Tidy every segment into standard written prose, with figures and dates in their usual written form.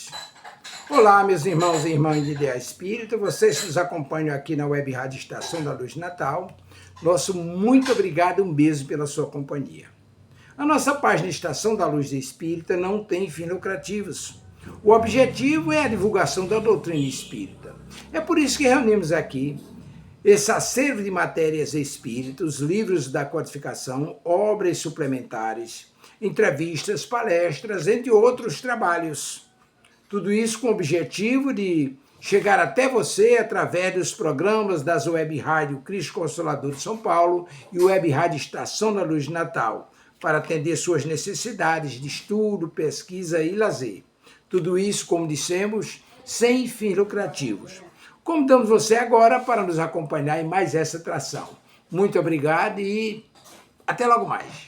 Deus. Olá, meus irmãos e irmãs de Ideal Espírita, vocês que nos acompanham aqui na Web Rádio Estação da Luz Natal, nosso muito obrigado, um beijo pela sua companhia. A nossa página Estação da Luz Espírita não tem fins lucrativos. O objetivo é a divulgação da doutrina espírita. É por isso que reunimos aqui esse acervo de matérias espíritas, livros da codificação, obras suplementares, entrevistas, palestras, entre outros trabalhos. Tudo isso com o objetivo de chegar até você através dos programas das Web Rádio Cristo Consolador de São Paulo e Web Rádio Estação da Luz de Natal, para atender suas necessidades de estudo, pesquisa e lazer. Tudo isso, como dissemos, sem fins lucrativos. Convidamos você agora para nos acompanhar em mais essa atração. Muito obrigado e até logo mais.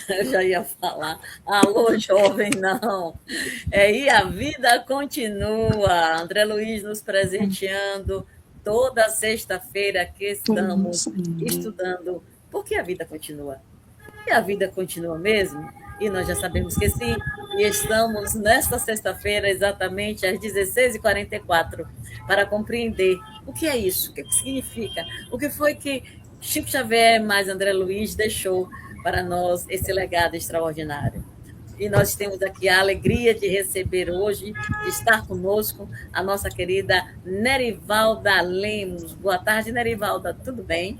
Eu já ia falar, alô, jovem, não. E a vida continua. André Luiz nos presenteando toda sexta-feira que estamos estudando. Por que a vida continua? E a vida continua mesmo? E nós já sabemos que sim. E estamos nesta sexta-feira, exatamente às 16h44, para compreender o que é isso, o que significa, o que foi que Chico Xavier mais André Luiz deixou para nós esse legado extraordinário. E nós temos aqui a alegria de receber hoje, de estar conosco, a nossa querida Nerivalda Lemos. Boa tarde, Nerivalda, tudo bem?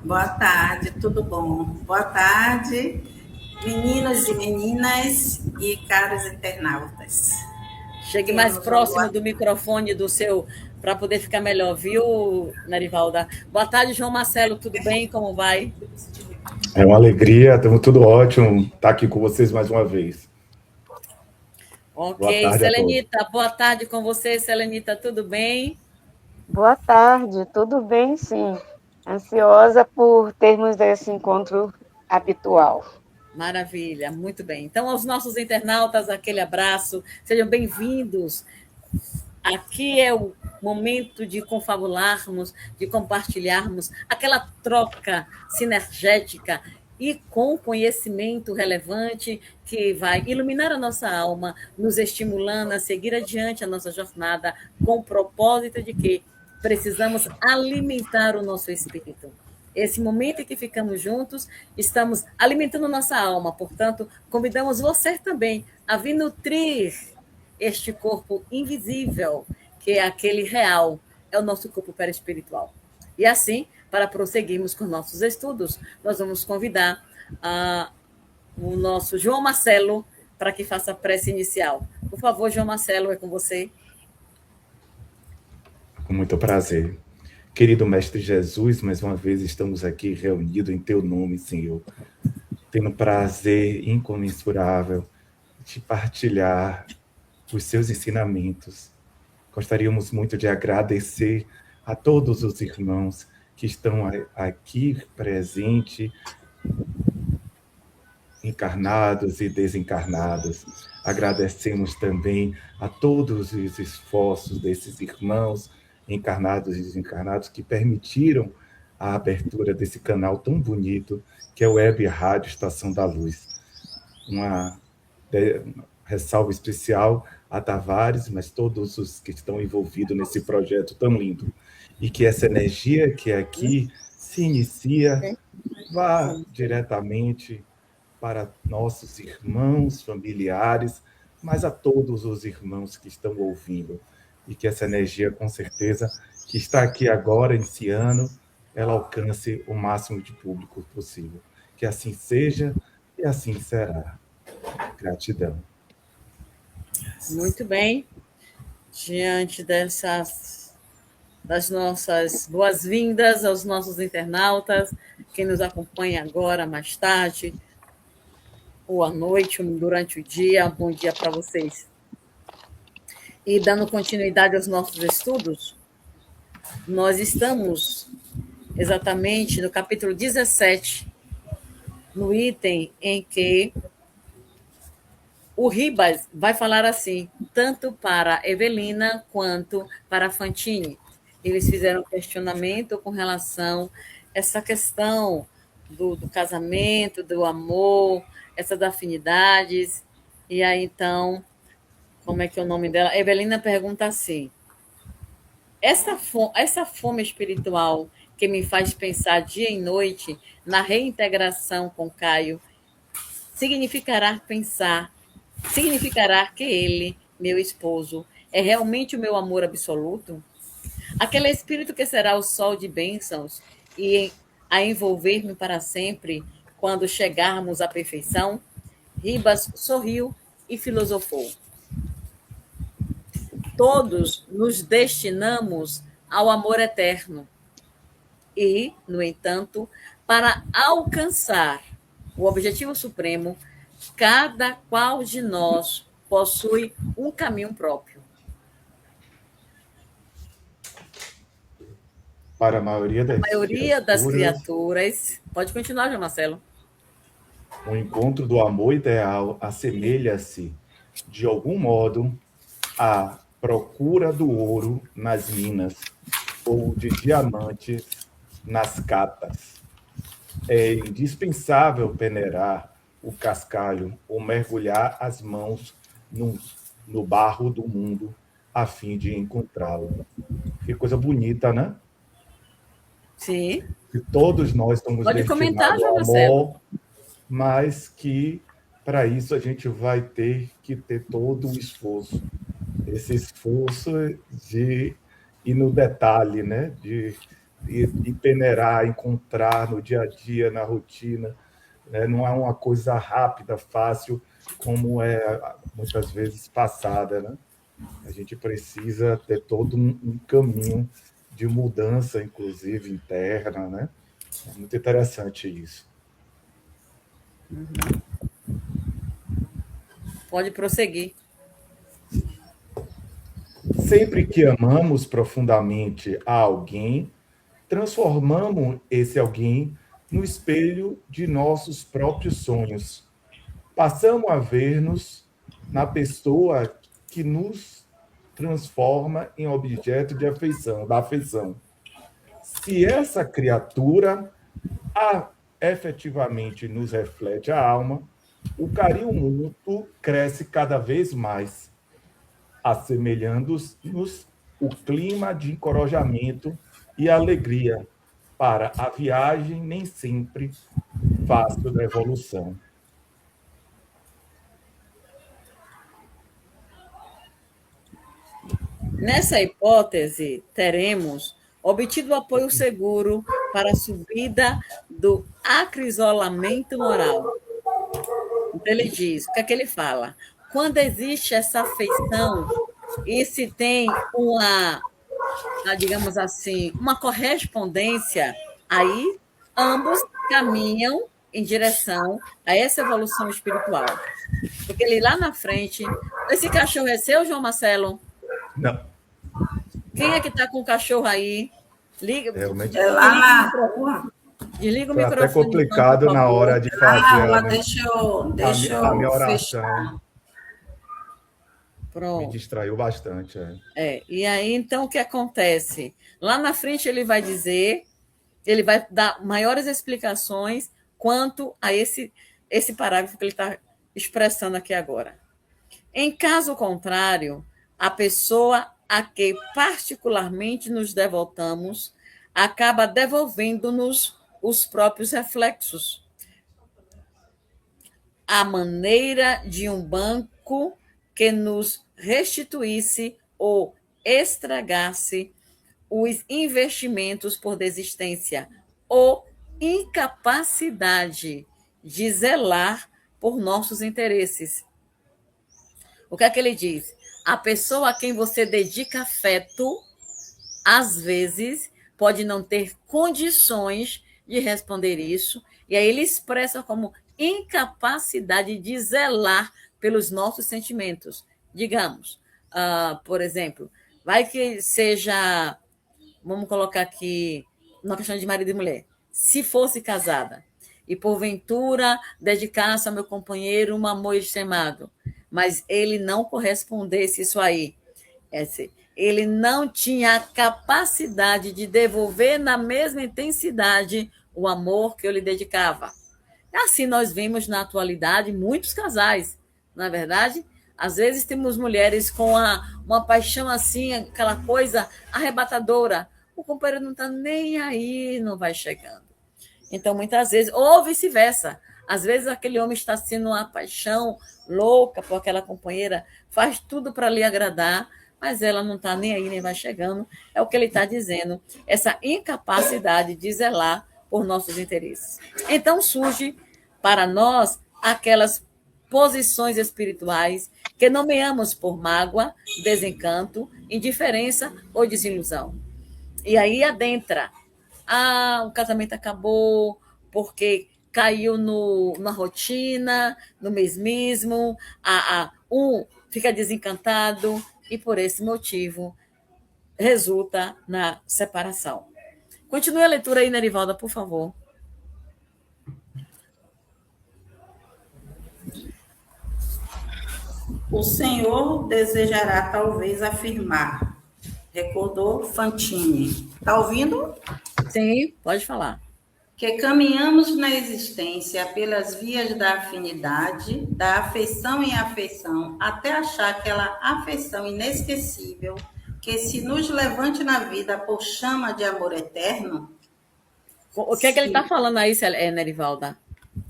Boa tarde, tudo bom? Boa tarde, meninos e meninas e caros internautas. Chegue mais próximo do microfone do seu, para poder ficar melhor, viu, Nerivalda? Boa tarde, João Marcelo, tudo bem? Como vai? É uma alegria, estamos tudo ótimo estar aqui com vocês mais uma vez. Ok, Selenita, boa tarde com você, Selenita, tudo bem? Boa tarde, tudo bem, sim. Ansiosa por termos esse encontro habitual. Maravilha, muito bem. Então, aos nossos internautas, aquele abraço, sejam bem-vindos. Aqui é o momento de confabularmos, de compartilharmos aquela troca sinergética e com conhecimento relevante que vai iluminar a nossa alma, nos estimulando a seguir adiante a nossa jornada com o propósito de que precisamos alimentar o nosso espírito. Esse momento em que ficamos juntos, estamos alimentando nossa alma, portanto, convidamos você também a vir nutrir este corpo invisível, que é aquele real, é o nosso corpo perispiritual. E assim, para prosseguirmos com nossos estudos, nós vamos convidar o nosso João Marcelo para que faça a prece inicial. Por favor, João Marcelo, é com você. Com muito prazer. Querido Mestre Jesus, mais uma vez estamos aqui reunidos em Teu nome, Senhor. Tendo prazer incomensurável de partilhar os seus ensinamentos. Gostaríamos muito de agradecer a todos os irmãos que estão aqui presentes, encarnados e desencarnados. Agradecemos também a todos os esforços desses irmãos, encarnados e desencarnados, que permitiram a abertura desse canal tão bonito, que é o Web Rádio Estação da Luz. Uma ressalva especial a Tavares, mas todos os que estão envolvidos nesse projeto tão lindo. E que essa energia que aqui se inicia vá diretamente para nossos irmãos, familiares, mas a todos os irmãos que estão ouvindo. E que essa energia, com certeza, que está aqui agora, esse ano, ela alcance o máximo de público possível. Que assim seja e assim será. Gratidão. Muito bem. diante das nossas boas-vindas aos nossos internautas, quem nos acompanha agora, mais tarde, ou à noite, ou durante o dia. Bom dia para vocês. E dando continuidade aos nossos estudos, nós estamos exatamente no capítulo 17, no item em que o Ribas vai falar assim, tanto para Evelina quanto para Fantine. Eles fizeram um questionamento com relação a essa questão do casamento, do amor, essas afinidades. E aí, então, como é que é o nome dela? Evelina pergunta assim, essa fome espiritual que me faz pensar dia e noite na reintegração com Caio, significará que ele, meu esposo, é realmente o meu amor absoluto? Aquele espírito que será o sol de bênçãos e a envolver-me para sempre quando chegarmos à perfeição? Ribas sorriu e filosofou. Todos nos destinamos ao amor eterno. E, no entanto, para alcançar o objetivo supremo, cada qual de nós possui um caminho próprio. Para a maioria das criaturas... Pode continuar, João Marcelo. O encontro do amor ideal assemelha-se, de algum modo, à procura do ouro nas minas ou de diamantes nas catas. É indispensável peneirar o cascalho ou mergulhar as mãos no barro do mundo a fim de encontrá-lo. Que coisa bonita, né? Sim. Que todos nós estamos destinados ao amor, mas que para isso a gente vai ter que ter todo o esforço. Esse esforço de ir no detalhe, né? de peneirar, encontrar no dia a dia, na rotina. Né? Não é uma coisa rápida, fácil, como é muitas vezes passada. Né? A gente precisa ter todo um caminho de mudança, inclusive interna. Né? É muito interessante isso. Pode prosseguir. Sempre que amamos profundamente a alguém, transformamos esse alguém no espelho de nossos próprios sonhos. Passamos a ver-nos na pessoa que nos transforma em objeto de afeição, da afeição. Se essa criatura efetivamente nos reflete a alma, o carinho mútuo cresce cada vez mais, assemelhando-nos o clima de encorajamento e alegria para a viagem nem sempre fácil da evolução. Nessa hipótese, teremos obtido apoio seguro para a subida do acrisolamento moral. Então, ele diz, o que é que ele fala? Quando existe essa afeição e se tem digamos assim, uma correspondência, aí ambos caminham em direção a essa evolução espiritual. Porque ele lá na frente... Esse cachorro é seu, João Marcelo? Não. Quem é que está com o cachorro aí? Liga, lá na rua. Desliga o Foi microfone. até complicado então, na hora de fazer deixa eu a minha oração. fechar. Pronto. Me distraiu bastante. E aí, então, o que acontece? Lá na frente ele vai dizer, ele vai dar maiores explicações quanto a esse parágrafo que ele está expressando aqui agora. Em caso contrário, a pessoa a que particularmente nos devotamos acaba devolvendo-nos os próprios reflexos, à maneira de um banco que nos restituísse ou estragasse os investimentos por desistência ou incapacidade de zelar por nossos interesses. O que é que ele diz? A pessoa a quem você dedica afeto, às vezes, pode não ter condições de responder isso, e aí ele expressa como incapacidade de zelar pelos nossos sentimentos. Digamos, por exemplo, vai que seja, vamos colocar aqui, uma questão de marido e mulher. Se fosse casada e, porventura, dedicasse ao meu companheiro um amor extremado, mas ele não correspondesse isso aí, ele não tinha a capacidade de devolver na mesma intensidade o amor que eu lhe dedicava. Assim nós vemos na atualidade muitos casais, não é verdade? Às vezes temos mulheres com uma paixão assim, aquela coisa arrebatadora. O companheiro não está nem aí, não vai chegando. Então, muitas vezes, ou vice-versa. Às vezes aquele homem está sendo uma paixão louca por aquela companheira, faz tudo para lhe agradar, mas ela não está nem aí, nem vai chegando. É o que ele está dizendo, essa incapacidade de zelar por nossos interesses. Então surge para nós aquelas posições espirituais que nomeamos por mágoa, desencanto, indiferença ou desilusão. E aí adentra, o casamento acabou porque caiu na rotina, no mesmismo, um fica desencantado e por esse motivo resulta na separação. Continue a leitura aí, Nerivalda, por favor. O Senhor desejará talvez afirmar, recordou Fantini. Está ouvindo? Sim, pode falar. Que caminhamos na existência pelas vias da afinidade, da afeição em afeição, até achar aquela afeição inesquecível que se nos levante na vida por chama de amor eterno. O que é que ele está falando aí, Nerivalda?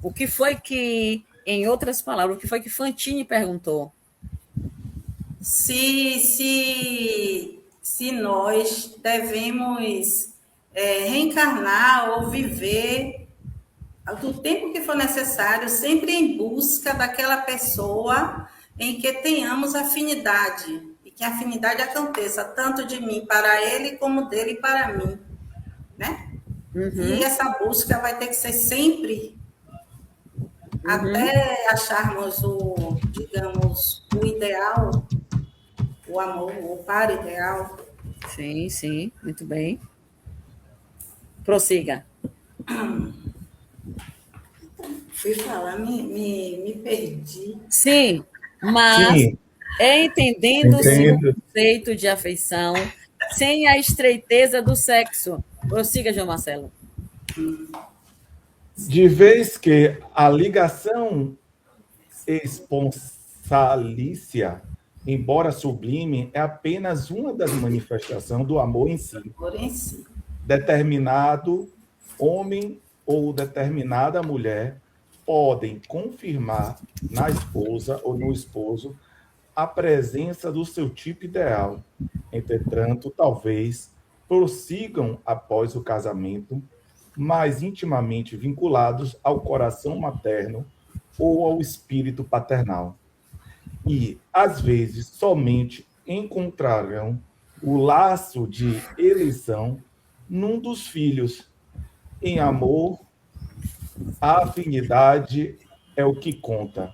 O que foi que, em outras palavras, o que foi que Fantini perguntou? Se nós devemos reencarnar ou viver do tempo que for necessário, sempre em busca daquela pessoa em que tenhamos afinidade, e que a afinidade aconteça tanto de mim para ele, como dele para mim, né? Uhum. E essa busca vai ter que ser sempre, até acharmos o ideal, o amor, o par ideal. Sim, sim, muito bem. Prossiga. Fui falar, me perdi. Sim, mas entendendo-se o conceito de afeição sem a estreiteza do sexo. Prossiga, João Marcelo. De vez que a ligação esponsalícia, embora sublime, é apenas uma das manifestações do amor em si. Determinado homem ou determinada mulher podem confirmar na esposa ou no esposo a presença do seu tipo ideal. Entretanto, talvez prossigam após o casamento mais intimamente vinculados ao coração materno ou ao espírito paternal. E, às vezes, somente encontrarão o laço de eleição num dos filhos. Em amor, a afinidade é o que conta.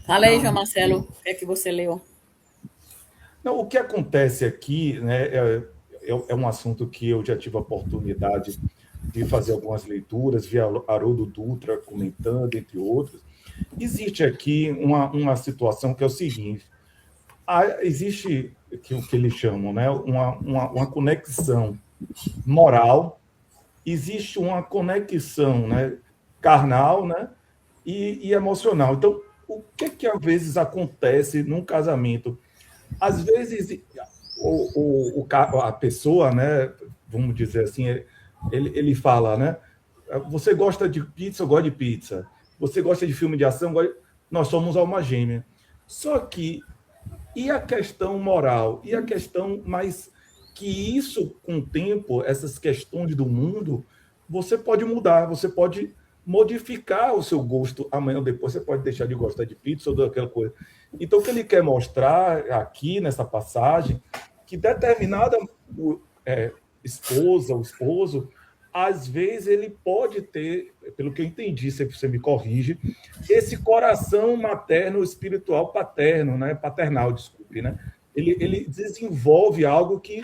Fala aí, João Marcelo, o que é que você leu? Não, o que acontece aqui, né, é um assunto que eu já tive a oportunidade de fazer algumas leituras, vi Haroldo Dutra comentando, entre outros. Existe aqui uma situação que é o seguinte: existe o que eles chamam, né, uma conexão moral, existe uma conexão, né, carnal, né, e emocional. Então, o que às vezes acontece num casamento? Às vezes, a pessoa, né, vamos dizer assim, ele fala, né, você gosta de pizza, eu gosto de pizza. Você gosta de filme de ação, nós somos alma gêmea. Só que, e a questão moral? E a questão mais que isso, com o tempo, essas questões do mundo, você pode mudar, você pode modificar o seu gosto amanhã ou depois. Você pode deixar de gostar de pizza ou daquela coisa. Então, o que ele quer mostrar aqui nessa passagem, que determinada esposa ou esposo, às vezes ele pode ter, pelo que eu entendi, se você me corrige, esse coração materno, espiritual, paterno, né? Paternal, desculpe, né? Ele desenvolve algo que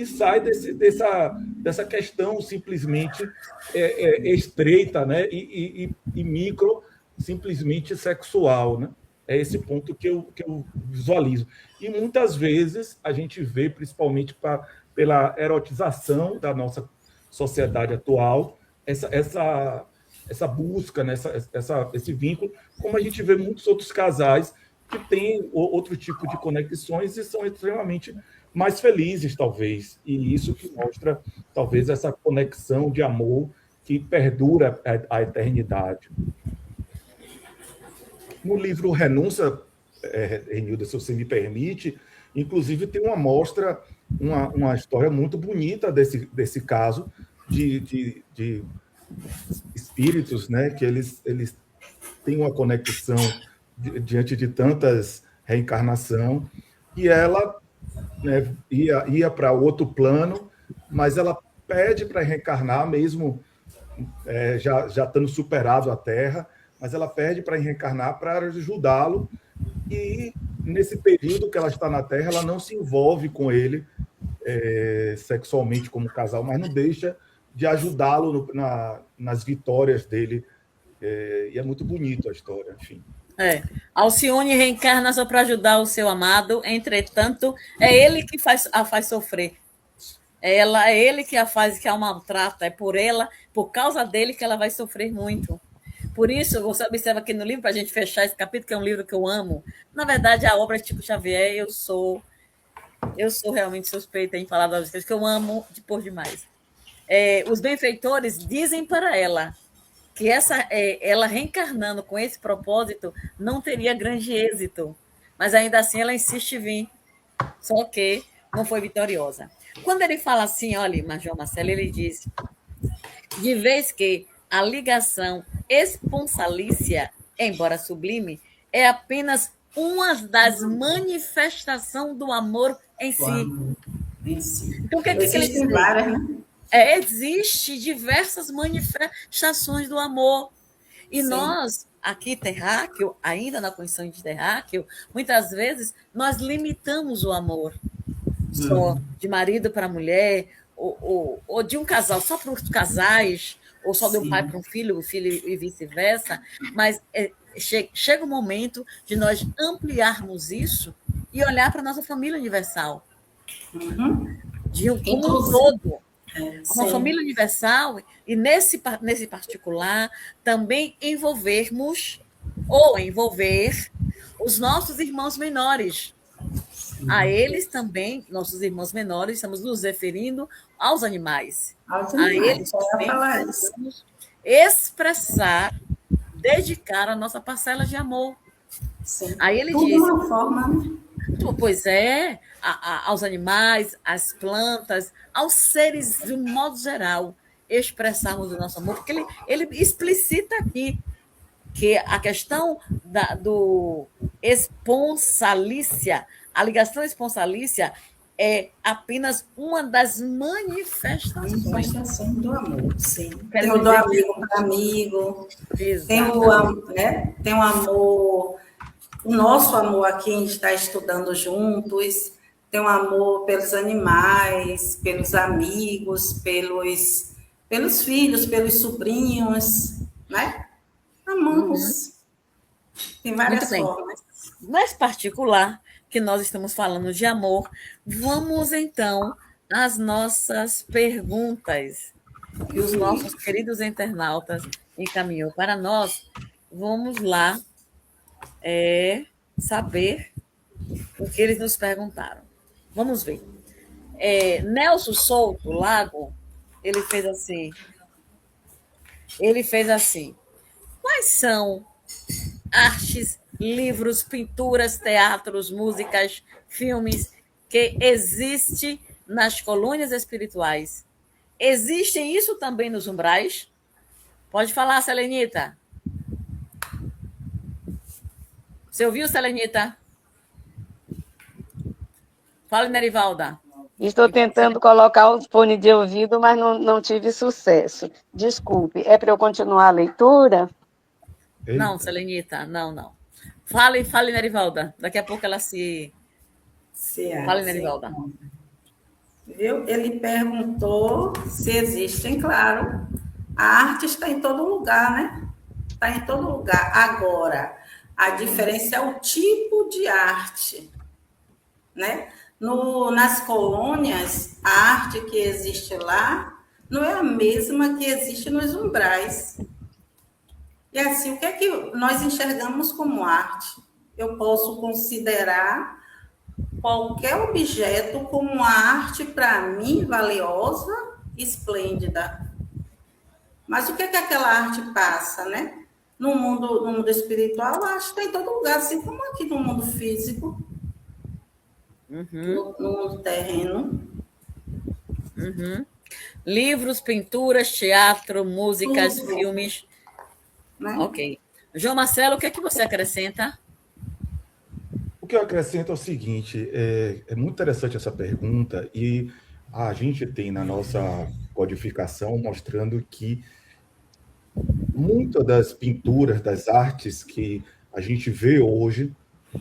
sai dessa questão simplesmente estreita, né? E micro, simplesmente sexual, né? É esse ponto que eu visualizo. E muitas vezes a gente vê, principalmente pela erotização da nossa sociedade atual, essa busca, né? Esse vínculo, como a gente vê muitos outros casais que têm outro tipo de conexões e são extremamente mais felizes, talvez. E isso que mostra, talvez, essa conexão de amor que perdura a eternidade. No livro Renúncia, Renilda, se você me permite, inclusive tem uma história muito bonita desse caso de espíritos, né, que eles têm uma conexão diante de tantas reencarnação, e ela, né, ia para outro plano, mas ela pede para reencarnar mesmo já estando superado a Terra, mas ela pede para reencarnar para ajudá-lo, e nesse período que ela está na Terra, ela não se envolve com ele sexualmente como casal, mas não deixa de ajudá-lo nas vitórias dele, e é muito bonito a história, enfim. Alcione reencarna só para ajudar o seu amado, entretanto, é ele que a faz sofrer. É ele que a faz, que a maltrata, é por causa dele que ela vai sofrer muito. Por isso, você observa aqui no livro, para a gente fechar esse capítulo, que é um livro que eu amo. Na verdade, a obra de Chico Xavier, eu sou realmente suspeita em falar das coisas que eu amo por demais. Os benfeitores dizem para ela que ela reencarnando com esse propósito não teria grande êxito, mas ainda assim ela insiste em vir, só que não foi vitoriosa. Quando ele fala assim, olha, Major Marcelo, ele diz, de vez que a ligação esponsalícia, embora sublime, é apenas uma das manifestações do amor em si. Então, o que ele diz? Várias, né? Existe diversas manifestações do amor. E nós, aqui, terráqueo, ainda na condição de terráqueo, muitas vezes nós limitamos o amor. Só de marido para mulher, ou de um casal só para os casais, ou só do pai para um filho, o filho e vice-versa. Mas chega o momento de nós ampliarmos isso e olhar para a nossa família universal. De um todo. Uma família universal, e nesse particular também envolver os nossos irmãos menores. A eles também, nossos irmãos menores, estamos nos referindo aos animais. A eles também precisamos expressar, dedicar a nossa parcela de amor. Sim. Aí ele Tudo diz... uma forma... Pois aos animais, às plantas, aos seres de um modo geral, expressarmos o nosso amor, porque ele explicita aqui que a questão do esponsalícia, a ligação esponsalícia é apenas uma das manifestações do amor, sim. Tem o do amigo para amigo, tem o amor... O nosso amor aqui, a gente está estudando juntos, tem um amor pelos animais, pelos amigos, pelos filhos, pelos sobrinhos, né? Amamos. Tem várias formas. Nesse particular, que nós estamos falando de amor, vamos então às nossas perguntas que os nossos queridos internautas encaminhou para nós. Vamos lá. Saber o que eles nos perguntaram. Vamos ver. Nelson Souto Lago, ele fez assim. Quais são artes, livros, pinturas, teatros, músicas, filmes que existem nas colônias espirituais? Existem isso também nos umbrais? Pode falar, Selenita. Você ouviu, Selenita? Fala, Nerivalda. Estou tentando colocar o fone de ouvido, mas não tive sucesso. Desculpe, é para eu continuar a leitura? Não, Selenita, não. Fale, Nerivalda. Daqui a pouco ela se... Fale, Nerivalda. Viu? Ele perguntou se existem, claro. A arte está em todo lugar, né? Está em todo lugar. Agora, a diferença é o tipo de arte, né? Nas colônias, a arte que existe lá não é a mesma que existe nos umbrais. E assim, o que é que nós enxergamos como arte? Eu posso considerar qualquer objeto como uma arte, para mim, valiosa, esplêndida. Mas o que é que aquela arte passa, né? No mundo espiritual, a arte está em todo lugar, assim como aqui no mundo físico, no mundo terreno. Livros, pinturas, teatro, músicas, Tudo. filmes. Né? Ok. João Marcelo, o que é que você acrescenta? O que eu acrescento é o seguinte, é muito interessante essa pergunta e a gente tem na nossa codificação mostrando que muitas das pinturas, das artes que a gente vê hoje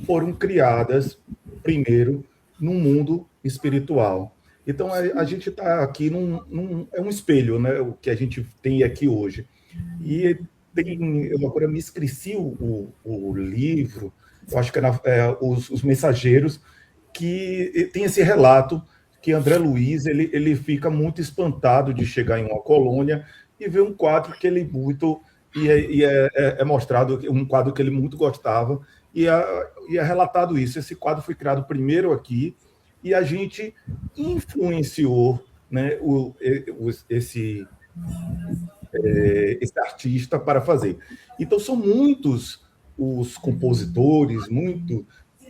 foram criadas primeiro no mundo espiritual. Então a gente está aqui é um espelho, né? O que a gente tem aqui hoje. E eu agora me esqueci o livro, eu acho que os Mensageiros, que tem esse relato que André Luiz ele fica muito espantado de chegar em uma colônia e ver um quadro que ele muito é mostrado um quadro que ele muito gostava e é relatado isso. Esse quadro foi criado primeiro aqui e a gente influenciou, né, esse artista para fazer. Então, são muitos os compositores,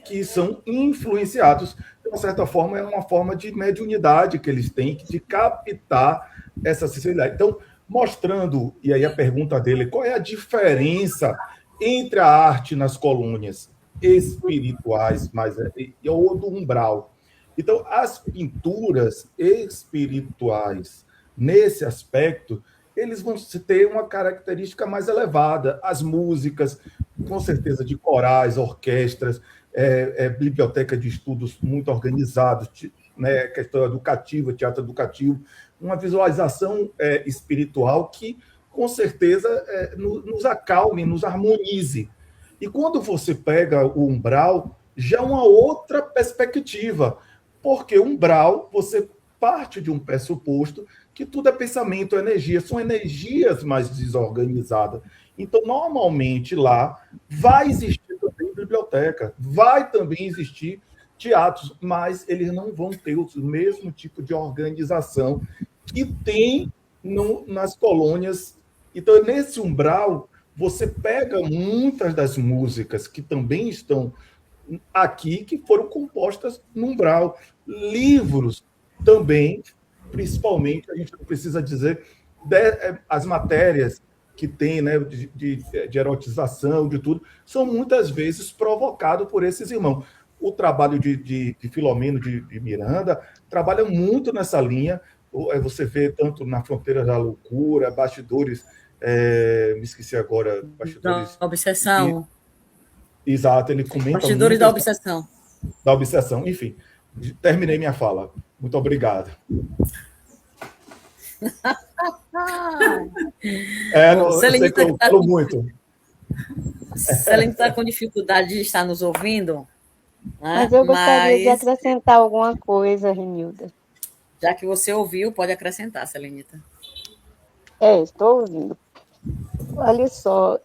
que são influenciados. De uma certa forma, é uma forma de mediunidade que eles têm, de captar essa sensibilidade. Então, mostrando, e aí a pergunta dele, qual é a diferença entre a arte nas colônias espirituais ou do umbral? Então, as pinturas espirituais, nesse aspecto, eles vão ter uma característica mais elevada. As músicas, com certeza, de corais, orquestras, biblioteca de estudos muito organizados, né, questão educativa, teatro educativo, uma visualização espiritual que, com certeza, nos acalme, nos harmonize. E quando você pega o umbral, já é uma outra perspectiva, porque o umbral, você parte de um pressuposto que tudo é pensamento, energia, são energias mais desorganizadas. Então, normalmente, lá vai existir também biblioteca, vai também existir teatros, mas eles não vão ter o mesmo tipo de organização que tem nas colônias. Então, nesse umbral, você pega muitas das músicas que também estão aqui, que foram compostas no umbral. Livros também, principalmente, a gente não precisa dizer, as matérias que tem, né, de erotização, de tudo, são muitas vezes provocados por esses irmãos. O trabalho de Filomeno de Miranda trabalha muito nessa linha. Você vê tanto na Fronteira da Loucura, Bastidores, me esqueci agora, Bastidores da Obsessão. Exato, ele comenta Bastidores da Obsessão. Da Obsessão, enfim. Terminei minha fala. Muito obrigado. Sei que eu falo muito. Se ela está com dificuldade de estar nos ouvindo... Mas eu gostaria de acrescentar alguma coisa, Renilda. Já que você ouviu, pode acrescentar, Selenita. Estou ouvindo. Olha só,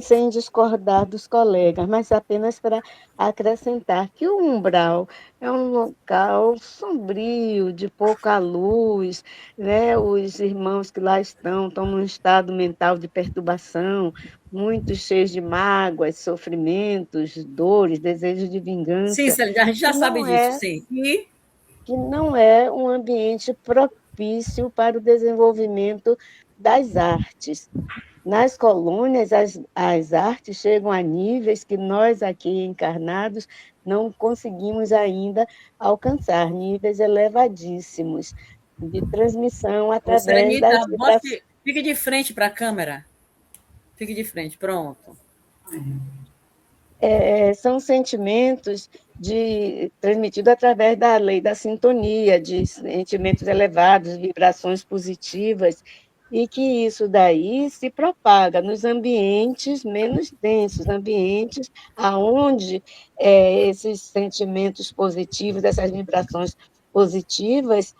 sem discordar dos colegas, mas apenas para acrescentar que o umbral é um local sombrio, de pouca luz, né? Os irmãos que lá estão num estado mental de perturbação, muito cheios de mágoas, sofrimentos, dores, desejos de vingança. Sim, a gente já sabe disso, sim. Que não é um ambiente propício para o desenvolvimento das artes. Nas colônias, as artes chegam a níveis que nós aqui encarnados não conseguimos ainda alcançar, níveis elevadíssimos de transmissão Ô, através Serenita, das vibrações. fique de frente para a câmera. Fique de frente, pronto. São sentimentos transmitidos através da lei da sintonia, de sentimentos elevados, vibrações positivas, e que isso daí se propaga nos ambientes menos densos, ambientes aonde esses sentimentos positivos, essas vibrações positivas,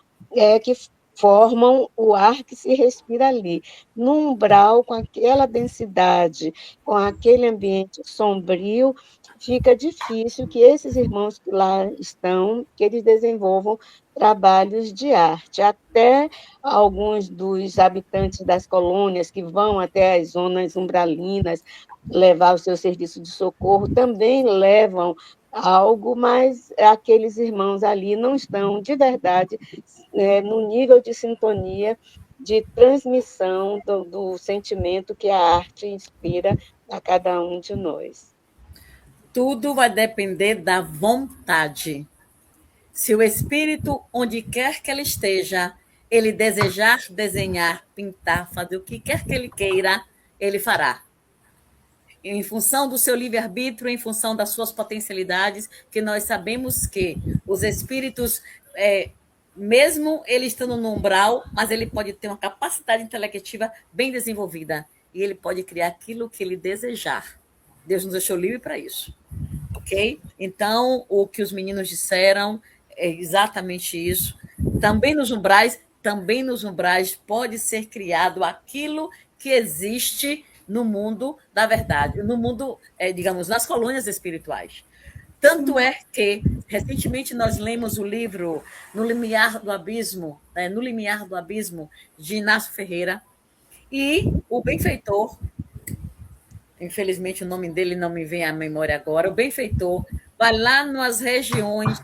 que formam o ar que se respira ali. Num umbral, com aquela densidade, com aquele ambiente sombrio, fica difícil que esses irmãos que lá estão, que eles desenvolvam trabalhos de arte. Até alguns dos habitantes das colônias que vão até as zonas umbralinas levar o seu serviço de socorro, também levam algo, mas aqueles irmãos ali não estão, de verdade, no nível de sintonia, de transmissão do sentimento que a arte inspira a cada um de nós. Tudo vai depender da vontade. Se o espírito, onde quer que ele esteja, ele desejar desenhar, pintar, fazer o que quer que ele queira, ele fará. Em função do seu livre-arbítrio, em função das suas potencialidades, que nós sabemos que os espíritos, mesmo ele estando no umbral, mas ele pode ter uma capacidade intelectiva bem desenvolvida, e ele pode criar aquilo que ele desejar. Deus nos deixou livre para isso. Ok? Então, o que os meninos disseram é exatamente isso. Também nos umbrais pode ser criado aquilo que existe no mundo da verdade, no mundo, digamos, nas colônias espirituais. Tanto é que, recentemente, nós lemos o livro No Limiar do Abismo, de Inácio Ferreira, e o benfeitor, infelizmente o nome dele não me vem à memória agora, o benfeitor vai lá nas regiões,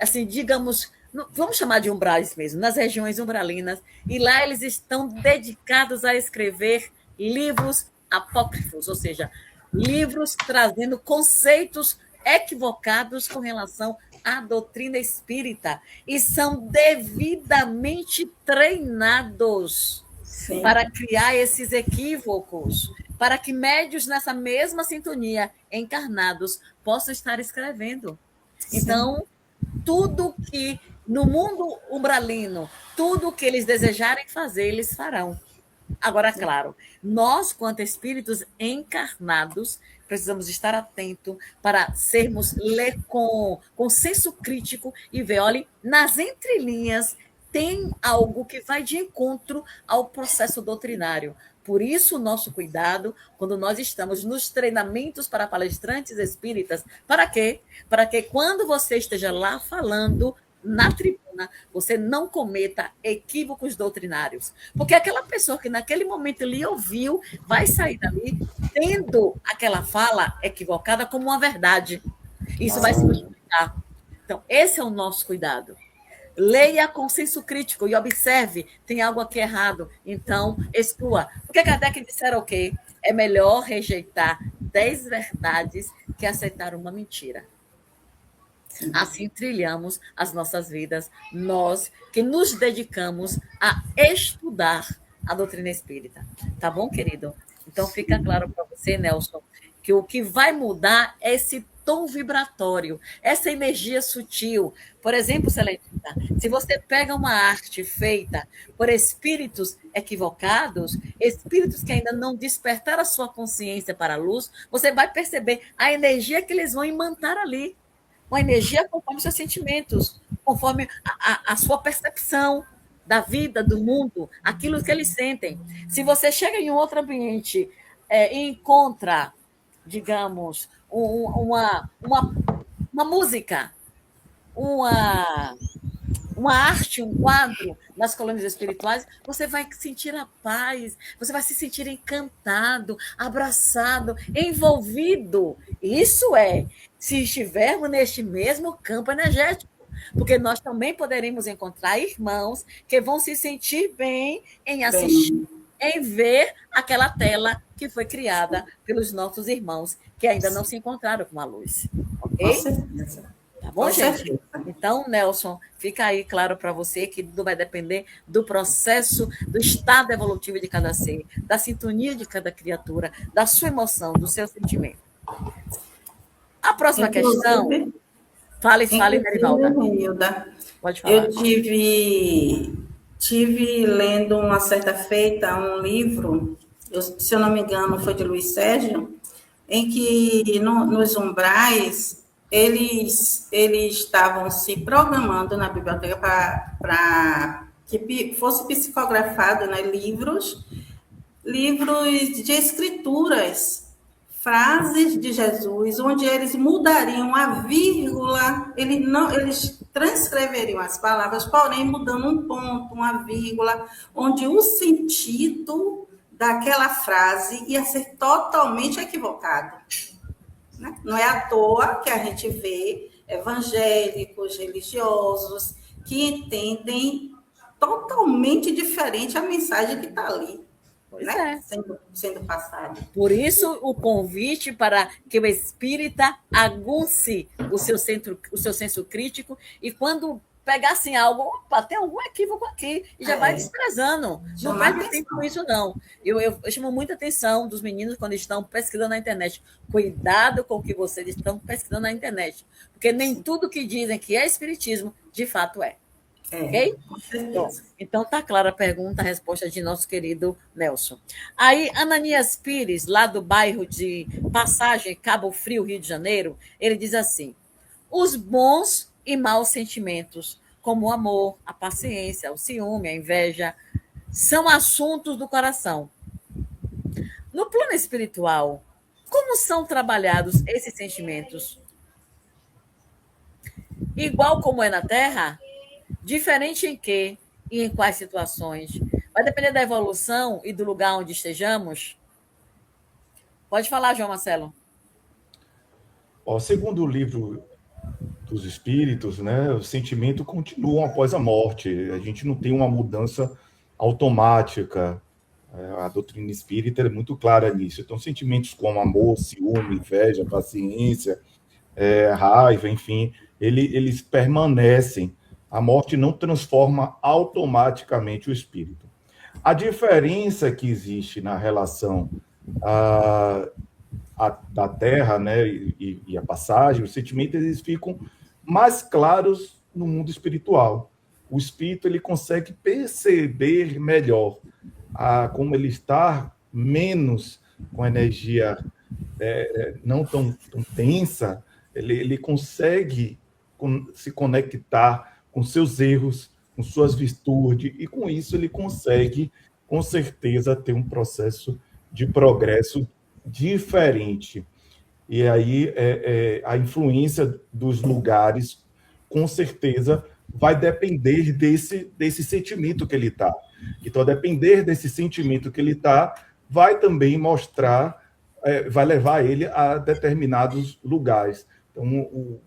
assim, digamos, vamos chamar de umbrais mesmo, nas regiões umbralinas, e lá eles estão dedicados a escrever livros apócrifos, ou seja, livros trazendo conceitos equivocados com relação à doutrina espírita, e são devidamente treinados para criar esses equívocos, para que médios nessa mesma sintonia, encarnados, possam estar escrevendo. Então, tudo que no mundo umbralino, tudo que eles desejarem fazer, eles farão. Agora, claro, nós, quanto espíritos encarnados, precisamos estar atentos para sermos ler com senso crítico e ver, olhem, nas entrelinhas tem algo que vai de encontro ao processo doutrinário. Por isso, o nosso cuidado, quando nós estamos nos treinamentos para palestrantes espíritas, para quê? Para que quando você esteja lá falando na tribuna, você não cometa equívocos doutrinários. Porque aquela pessoa que naquele momento lhe ouviu, vai sair dali tendo aquela fala equivocada como uma verdade. Isso vai se multiplicar. Então, esse é o nosso cuidado. Leia com senso crítico e observe, tem algo aqui errado, então exclua. Porque Kardec disseram o quê? É melhor rejeitar 10 verdades que aceitar uma mentira. Assim trilhamos as nossas vidas, nós que nos dedicamos a estudar a doutrina espírita. Tá bom, querido? Então fica claro para você, Nelson, que o que vai mudar é esse tom vibratório, essa energia sutil. Por exemplo, Celestina, se você pega uma arte feita por espíritos equivocados, espíritos que ainda não despertaram a sua consciência para a luz, você vai perceber a energia que eles vão imantar ali. Uma energia conforme seus sentimentos, conforme a sua percepção da vida, do mundo, aquilo que eles sentem. Se você chega em um outro ambiente e encontra, digamos, uma música, uma arte, um quadro nas colônias espirituais, você vai sentir a paz, você vai se sentir encantado, abraçado, envolvido. Isso se estivermos neste mesmo campo energético. porque nós também poderemos encontrar irmãos que vão se sentir bem em assistir, em ver aquela tela que foi criada pelos nossos irmãos que ainda não se encontraram com a luz. Ok? Com certeza. Tá bom, Com gente? certeza. Então, Nelson, fica aí claro para você que tudo vai depender do processo, do estado evolutivo de cada ser, da sintonia de cada criatura, da sua emoção, do seu sentimento. A próxima questão... Fale, Nerivalda. Hilda, Pode falar. eu tive lendo uma certa feita um livro, se eu não me engano, foi de Luiz Sérgio, em que nos umbrais eles estavam se programando na biblioteca para que fosse psicografado, né, livros de escrituras, frases de Jesus, onde eles mudariam a vírgula, eles transcreveriam as palavras, porém mudando um ponto, uma vírgula, onde o sentido daquela frase ia ser totalmente equivocado. Né? Não é à toa que a gente vê evangélicos, religiosos, que entendem totalmente diferente a mensagem que está ali. Pois Né? Sendo passado. Por isso, o convite para que o espírita aguce o seu senso crítico e quando pegassem algo, opa, tem algum equívoco aqui, e já vai desprezando. Não perde tempo com isso, não. Eu chamo muita atenção dos meninos quando estão pesquisando na internet. Cuidado com o que vocês estão pesquisando na internet, porque nem tudo que dizem que é espiritismo, de fato é. Ok? Então, tá clara a pergunta, a resposta de nosso querido Nelson. Aí, Ananias Pires, lá do bairro de Passagem, Cabo Frio, Rio de Janeiro, ele diz assim: os bons e maus sentimentos, como o amor, a paciência, o ciúme, a inveja, são assuntos do coração. No plano espiritual, como são trabalhados esses sentimentos? Igual como é na Terra? Diferente em que e em quais situações? Vai depender da evolução e do lugar onde estejamos? Pode falar, João Marcelo. Segundo o livro dos espíritos, né, o sentimento continua após a morte. A gente não tem uma mudança automática. A doutrina espírita é muito clara nisso. Então, sentimentos como amor, ciúme, inveja, paciência, raiva, enfim, eles permanecem. A morte não transforma automaticamente o espírito. A diferença que existe na relação da Terra, né, e a passagem, os sentimentos, eles ficam mais claros no mundo espiritual. O espírito ele consegue perceber melhor como ele está menos com energia não tão tensa, ele consegue se conectar com seus erros, com suas virtudes, e com isso ele consegue, com certeza, ter um processo de progresso diferente. E aí a influência dos lugares, com certeza, vai depender desse sentimento que ele está. Então, a depender desse sentimento que ele está, vai também mostrar, vai levar ele a determinados lugares. Então,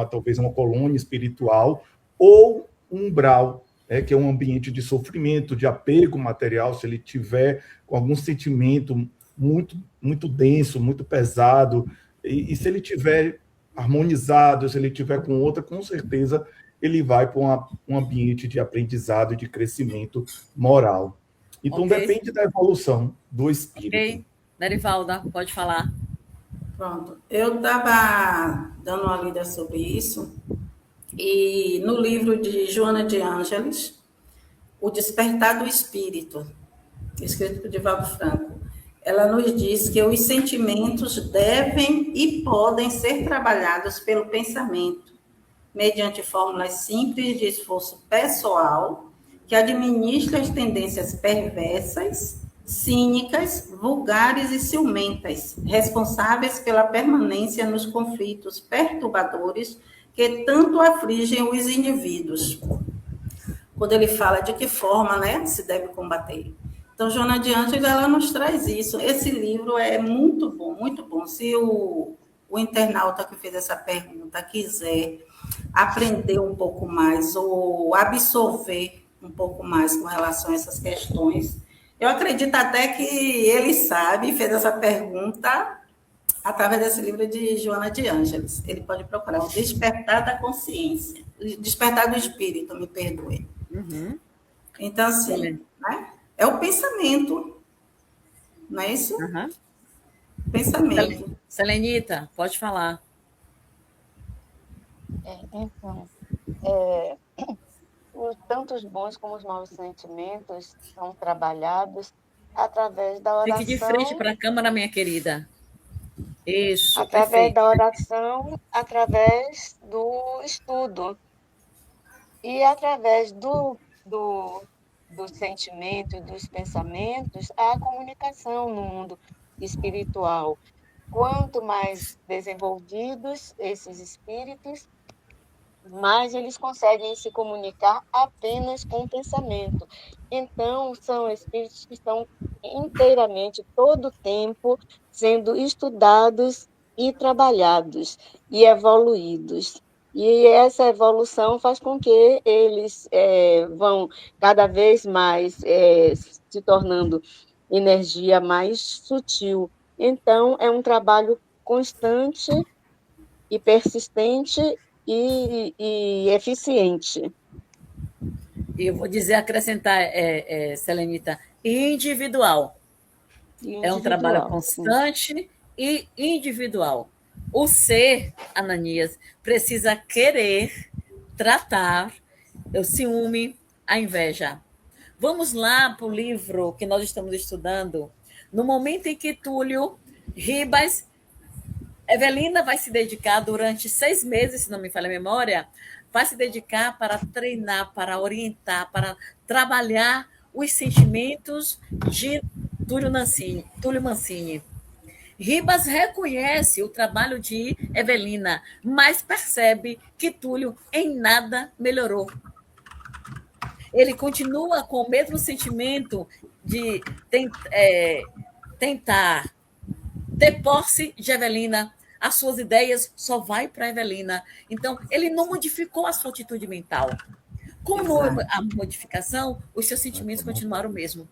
talvez uma colônia espiritual ou um umbral, que é um ambiente de sofrimento, de apego material, se ele tiver com algum sentimento muito, muito denso, muito pesado, e se ele tiver harmonizado, se ele tiver com outra, com certeza ele vai para um ambiente de aprendizado e de crescimento moral. Então, depende da evolução do espírito. Ok. Nerivalda, pode falar. Pronto. Eu estava dando uma lida sobre isso, e no livro de Joana de Ângeles, O Despertar do Espírito, escrito por Divaldo Franco, ela nos diz que os sentimentos devem e podem ser trabalhados pelo pensamento, mediante fórmulas simples de esforço pessoal, que administra as tendências perversas, cínicas, vulgares e ciumentas, responsáveis pela permanência nos conflitos perturbadores que tanto afligem os indivíduos. Quando ele fala de que forma, né, se deve combater. Então, Joana de Ângeles, ela nos traz isso. Esse livro é muito bom, muito bom. Se o internauta que fez essa pergunta quiser aprender um pouco mais ou absorver um pouco mais com relação a essas questões. Eu acredito até que ele sabe, fez essa pergunta através desse livro de Joana de Ângeles. Ele pode procurar o Despertar da Consciência, o Despertar do Espírito, me perdoe. Uhum. Então, assim, né? É o pensamento, não é isso? Uhum. Pensamento. Selenita, pode falar. Então, tanto os bons como os maus sentimentos são trabalhados através da Fique de frente oração, para a câmera, minha querida. Isso, perfeito. através do estudo e através do sentimento e dos pensamentos, a comunicação no mundo espiritual. Quanto mais desenvolvidos esses espíritos, mais eles conseguem se comunicar apenas com o pensamento. Então, são espíritos que estão inteiramente, todo o tempo, sendo estudados e trabalhados e evoluídos. E essa evolução faz com que eles vão cada vez mais se tornando energia mais sutil. Então, é um trabalho constante e persistente e eficiente. E eu vou dizer, acrescentar, Selenita, individual. É um trabalho Individual. constante e individual. O ser, Ananias, precisa querer tratar o ciúme, a inveja. Vamos lá para o livro que nós estamos estudando. No momento em que Túlio Ribas, Evelina vai se dedicar durante 6 meses, se não me falha a memória, vai se dedicar para treinar, para orientar, para trabalhar os sentimentos de Túlio Mancini. Ribas reconhece o trabalho de Evelina, mas percebe que Túlio em nada melhorou. Ele continua com o mesmo sentimento de tentar ter posse de Evelina. As suas ideias só vai para Evelina. Então, ele não modificou a sua atitude mental. Como a modificação, os seus sentimentos continuaram o mesmo.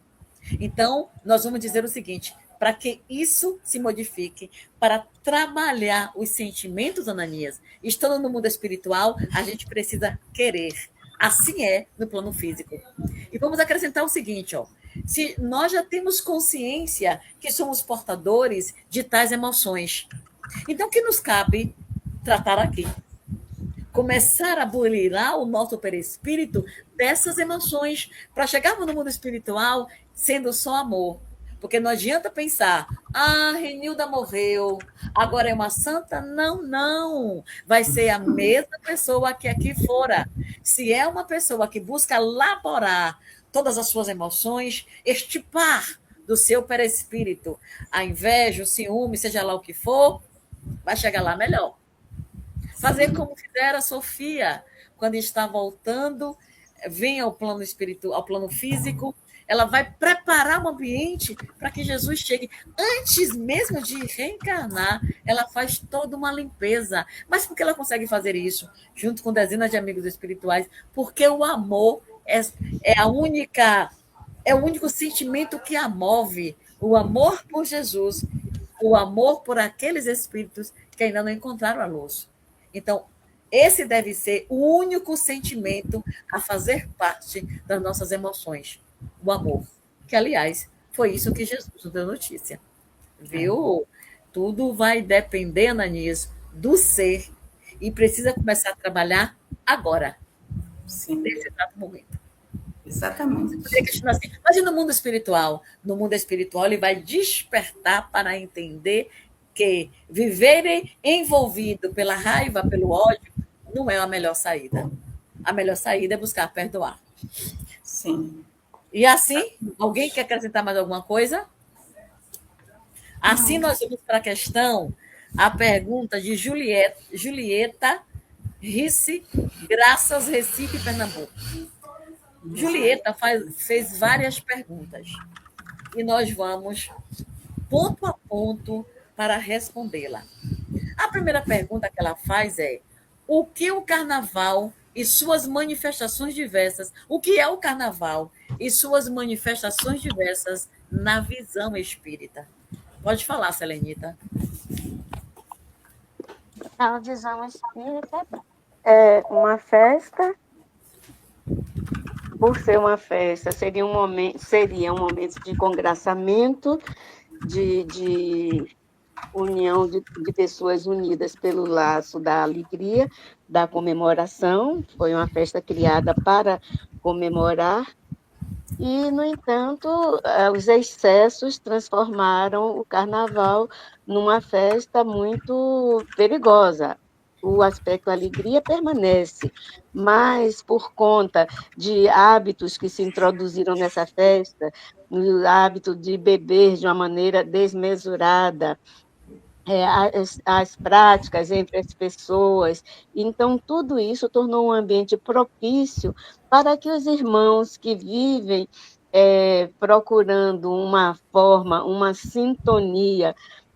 Então, nós vamos dizer o seguinte: para que isso se modifique, para trabalhar os sentimentos, Ananias, estando no mundo espiritual, a gente precisa querer. Assim é no plano físico. E vamos acrescentar o seguinte, ó. Se nós já temos consciência que somos portadores de tais emoções, então o que nos cabe tratar aqui? Começar a burilar o nosso perispírito dessas emoções, para chegarmos no mundo espiritual sendo só amor. Porque não adianta pensar, Renilda morreu, agora é uma santa. Não, não. Vai ser a mesma pessoa que aqui fora. Se é uma pessoa que busca elaborar todas as suas emoções, estipar do seu perispírito a inveja, o ciúme, seja lá o que for, vai chegar lá melhor. Fazer como fizeram a Sofia, quando está voltando, vem ao plano espiritual, ao plano físico, ela vai preparar o ambiente para que Jesus chegue. Antes mesmo de reencarnar, ela faz toda uma limpeza. Mas por que ela consegue fazer isso? Junto com dezenas de amigos espirituais, porque o amor é o único sentimento que a move. O amor por Jesus, o amor por aqueles espíritos que ainda não encontraram a luz. Então, esse deve ser o único sentimento a fazer parte das nossas emoções, o amor. Que, aliás, foi isso que Jesus nos deu notícia. Viu? Tudo vai depender, Ananias, do ser. E precisa começar a trabalhar agora. Sim. Nesse exato momento. Exatamente. Assim, mas e no mundo espiritual? No mundo espiritual, ele vai despertar para entender que viver envolvido pela raiva, pelo ódio, não é a melhor saída. A melhor saída é buscar perdoar. Sim. E assim, alguém quer acrescentar mais alguma coisa? Assim, nós vamos para a pergunta de Julieta Risse, Graças, Recife, Pernambuco. Julieta fez várias perguntas e nós vamos ponto a ponto para respondê-la. A primeira pergunta que ela faz é: o que o carnaval e suas manifestações diversas, o que é o carnaval e suas manifestações diversas na visão espírita. Pode falar, Selenita. A visão espírita é uma festa, por ser uma festa, seria um momento de congraçamento, de união de pessoas unidas pelo laço da alegria, da comemoração. Foi uma festa criada para comemorar. E, no entanto, os excessos transformaram o carnaval numa festa muito perigosa. O aspecto alegria permanece, mas por conta de hábitos que se introduziram nessa festa, o hábito de beber de uma maneira desmesurada, as práticas entre as pessoas. Então, tudo isso tornou um ambiente propício para que os irmãos que vivem procurando uma forma, uma sintonia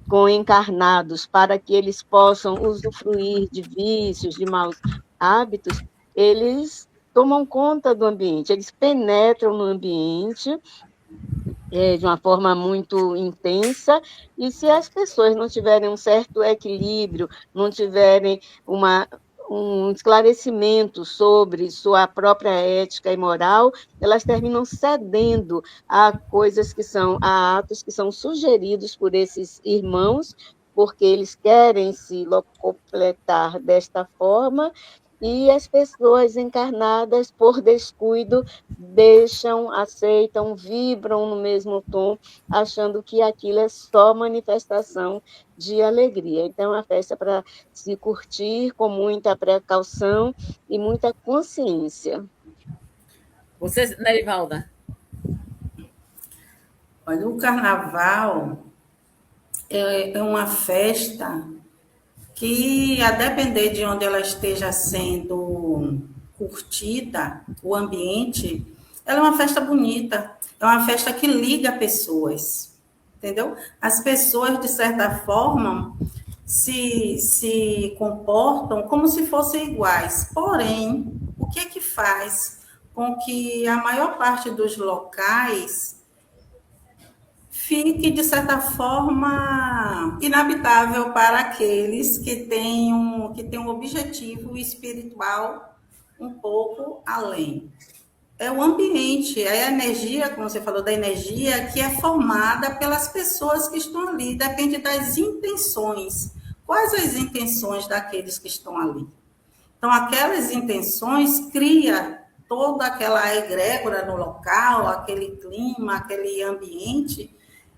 com encarnados, para que eles possam usufruir de vícios, de maus hábitos, eles tomam conta do ambiente, eles penetram no ambiente de uma forma muito intensa, e se as pessoas não tiverem um certo equilíbrio, não tiverem um esclarecimento sobre sua própria ética e moral, elas terminam cedendo a coisas a atos que são sugeridos por esses irmãos, porque eles querem se completar desta forma, e as pessoas encarnadas, por descuido, deixam, aceitam, vibram no mesmo tom, achando que aquilo é só manifestação de alegria. Então, é uma festa para se curtir com muita precaução e muita consciência. Você, Nerivalda? Olha, o carnaval é uma festa que, a depender de onde ela esteja sendo curtida, o ambiente, ela é uma festa bonita, é uma festa que liga pessoas, entendeu? As pessoas, de certa forma, se comportam como se fossem iguais, porém, o que é que faz com que a maior parte dos locais fique, de certa forma, inabitável para aqueles que têm um objetivo espiritual um pouco além? É o ambiente, é a energia, como você falou, da energia que é formada pelas pessoas que estão ali, depende das intenções. Quais as intenções daqueles que estão ali? Então, aquelas intenções criam toda aquela egrégora no local, aquele clima, aquele ambiente,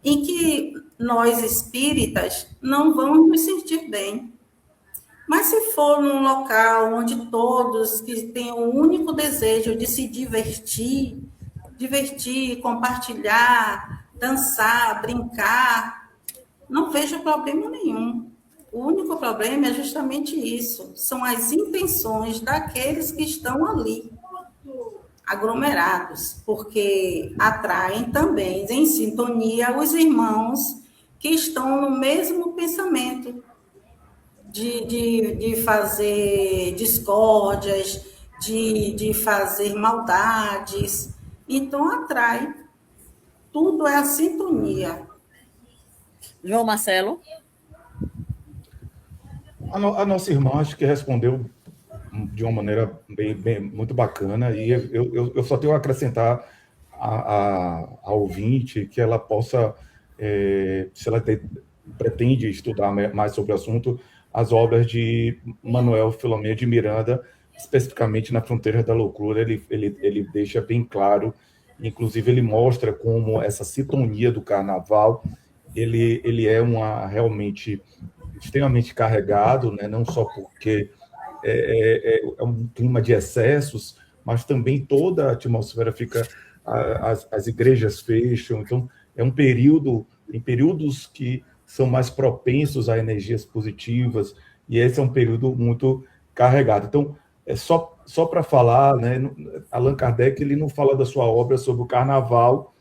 em que nós espíritas não vamos nos sentir bem. Mas se for num local onde todos que têm o único desejo de se divertir, compartilhar, dançar, brincar, não vejo problema nenhum. O único problema é justamente isso, são as intenções daqueles que estão ali, aglomerados, porque atraem também em sintonia os irmãos que estão no mesmo pensamento de fazer discórdias, de fazer maldades. Então, atrai. Tudo é a sintonia. João Marcelo? A nossa irmã acho que respondeu de uma maneira muito bacana, e eu só tenho a acrescentar a ouvinte que ela possa, se ela pretende estudar mais sobre o assunto, as obras de Manuel Filomeno de Miranda, especificamente na Fronteira da Loucura. Ele deixa bem claro, inclusive ele mostra como essa sintonia do carnaval, ele é realmente extremamente carregado, né? Não só porque é um clima de excessos, mas também toda a atmosfera fica, as igrejas fecham, então é um período, em períodos que são mais propensos a energias positivas, e esse é um período muito carregado. Então, só para falar, né, Allan Kardec ele não fala da sua obra sobre o carnaval,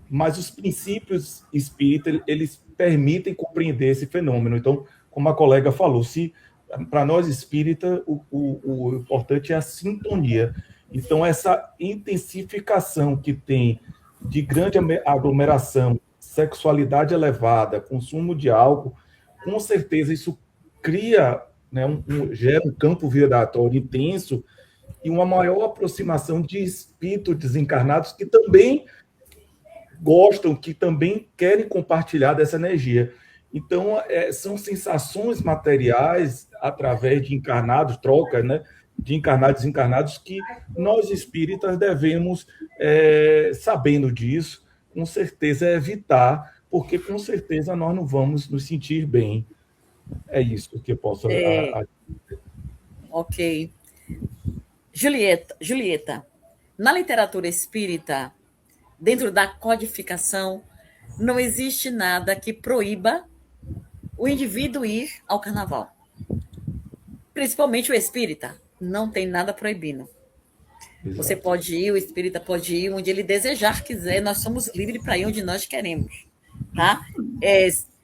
mas os princípios espíritas, eles permitem compreender esse fenômeno. Então, como a colega falou, se para nós espírita, o importante é a sintonia. Então, essa intensificação que tem de grande aglomeração, sexualidade elevada, consumo de álcool, com certeza isso cria, né, gera um campo vibratório intenso e uma maior aproximação de espíritos desencarnados que também gostam, que também querem compartilhar dessa energia. Então, são sensações materiais através de encarnados, trocas, né, de encarnados e desencarnados, que nós espíritas devemos, sabendo disso, com certeza evitar, porque com certeza nós não vamos nos sentir bem. É isso que eu posso... Ok. Julieta, na literatura espírita, dentro da codificação, não existe nada que proíba o indivíduo ir ao carnaval. Principalmente o espírita. Não tem nada proibindo. Exato. Você pode ir, o espírita pode ir onde ele desejar, quiser. Nós somos livres para ir onde nós queremos. Tá?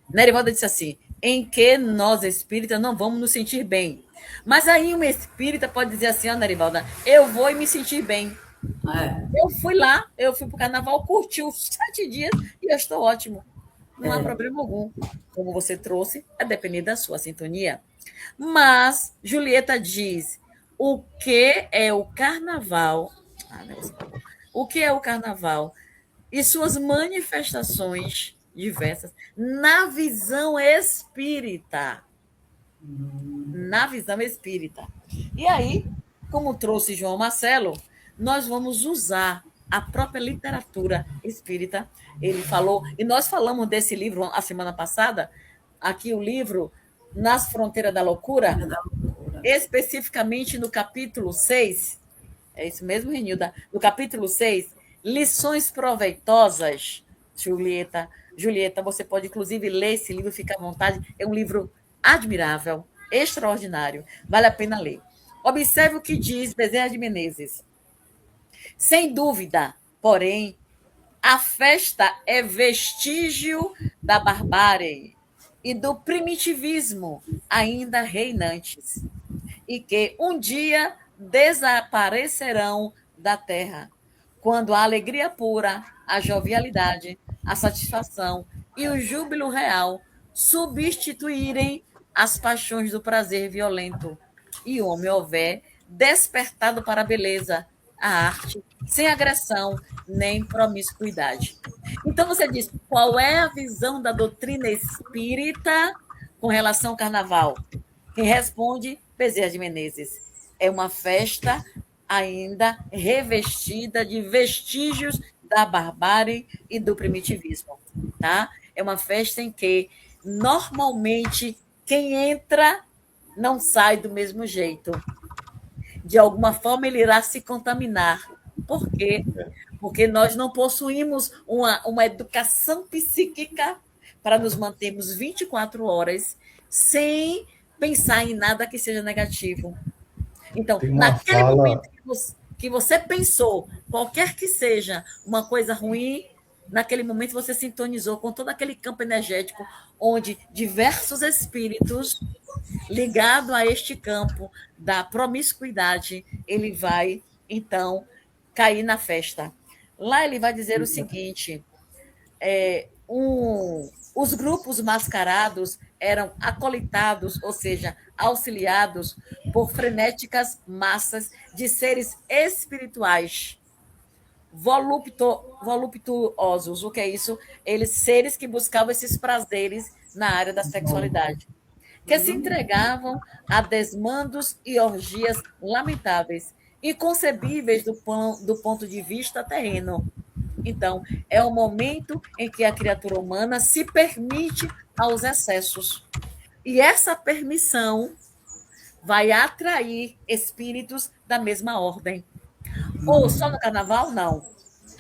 Nerivalda disse assim, em que nós espíritas não vamos nos sentir bem. Mas aí um espírita pode dizer assim, Nerivalda, eu vou e me sentir bem. Eu fui lá, eu fui para o carnaval, curti os 7 dias e eu estou ótimo. Não há problema algum. Como você trouxe, é depender da sua sintonia. Mas Julieta diz, o que é o carnaval? O que é o carnaval? E suas manifestações diversas na visão espírita. Na visão espírita. E aí, como trouxe João Marcelo, nós vamos usar a própria literatura espírita. Ele falou, e nós falamos desse livro a semana passada, aqui o livro Nas Fronteiras da Loucura, especificamente no capítulo 6, é isso mesmo, Renilda? No capítulo 6, Lições Proveitosas, Julieta, você pode inclusive ler esse livro, fica à vontade, é um livro admirável, extraordinário, vale a pena ler. Observe o que diz Bezerra de Menezes. Sem dúvida, porém, a festa é vestígio da barbárie e do primitivismo ainda reinantes, e que um dia desaparecerão da terra, quando a alegria pura, a jovialidade, a satisfação e o júbilo real substituírem as paixões do prazer violento, e o homem houver despertado para a beleza, a arte, sem agressão nem promiscuidade. Então você diz, qual é a visão da doutrina espírita com relação ao carnaval? Quem responde, Bezerra de Menezes. É uma festa ainda revestida de vestígios da barbárie e do primitivismo. Tá? É uma festa em que, normalmente, quem entra não sai do mesmo jeito. De alguma forma, ele irá se contaminar. Por quê? Porque nós não possuímos uma educação psíquica para nos mantermos 24 horas sem pensar em nada que seja negativo. Então, naquele momento que você pensou, qualquer que seja uma coisa ruim, naquele momento você sintonizou com todo aquele campo energético onde diversos espíritos ligados a este campo da promiscuidade, ele vai, então, cair na festa. Lá ele vai dizer o seguinte, os grupos mascarados eram acolitados, ou seja, auxiliados por frenéticas massas de seres espirituais, voluptuosos. O que é isso? Seres que buscavam esses prazeres na área da sexualidade, que se entregavam a desmandos e orgias lamentáveis, inconcebíveis do ponto de vista terreno. Então, é o momento em que a criatura humana se permite aos excessos. E essa permissão vai atrair espíritos da mesma ordem. Ou só no carnaval? Não.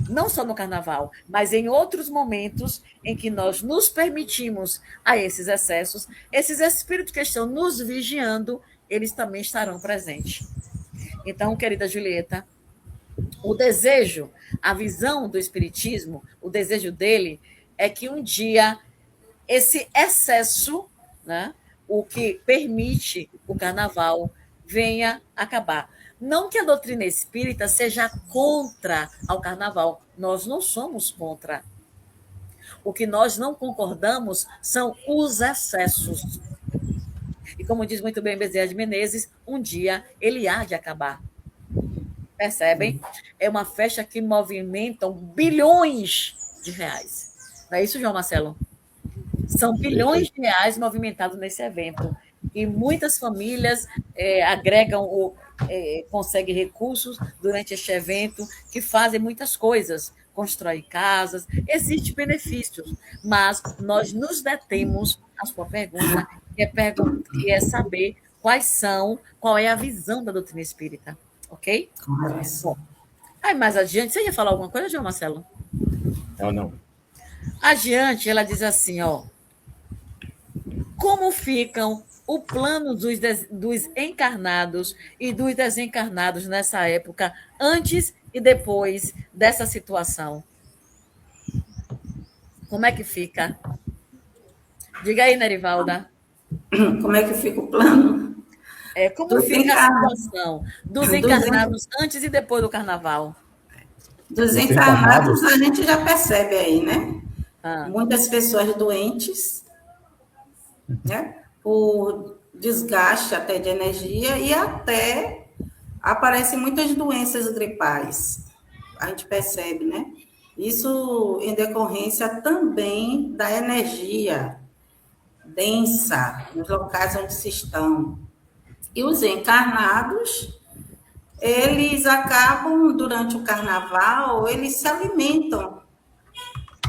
Não só no carnaval, mas em outros momentos em que nós nos permitimos a esses excessos, esses espíritos que estão nos vigiando, eles também estarão presentes. Então, querida Julieta, o desejo, a visão do espiritismo, o desejo dele é que um dia esse excesso, né, o que permite o carnaval venha acabar. Não que a doutrina espírita seja contra ao carnaval, nós não somos contra. O que nós não concordamos são os excessos. E como diz muito bem Bezerra de Menezes, um dia ele há de acabar. Percebem? É uma festa que movimenta bilhões de reais. Não é isso, João Marcelo? São bilhões de reais movimentados nesse evento. E muitas famílias agregam ou conseguem recursos durante este evento, que fazem muitas coisas, constroem casas, existem benefícios, mas nós nos detemos à sua pergunta, que é saber qual é a visão da doutrina espírita, ok? Bom, aí mais adiante, você ia falar alguma coisa, João Marcelo? Não. Adiante, ela diz assim, ó, como ficam o plano dos encarnados e dos desencarnados nessa época, antes e depois dessa situação? Como é que fica? Diga aí, Nerivalda. Como é que fica o plano? Como fica a situação dos encarnados antes e depois do carnaval? Dos encarnados, a gente já percebe aí, né? Muitas pessoas doentes, né? Por desgaste até de energia, e até aparecem muitas doenças gripais. A gente percebe, né? Isso em decorrência também da energia densa nos locais onde se estão. E os encarnados, eles acabam, durante o carnaval, eles se alimentam